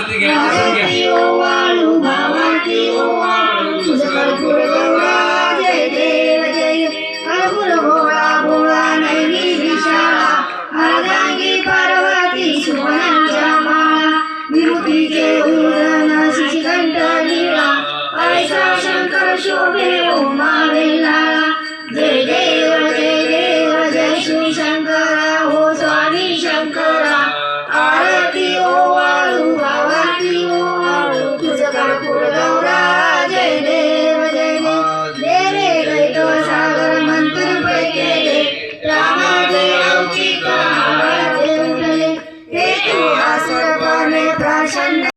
आरती घ्या आरती ओवाळू भावाची ओवाळू तुझ कर्पूर गौरा जय देव जय कर्पूर गोळा गोळा नैनी विशाळा अर्धांगी पार्वती सुमनांच्या माळा विभूतीचे उरण शिशिकंठ नीळा ऐसा शंकर शोभे ओमावे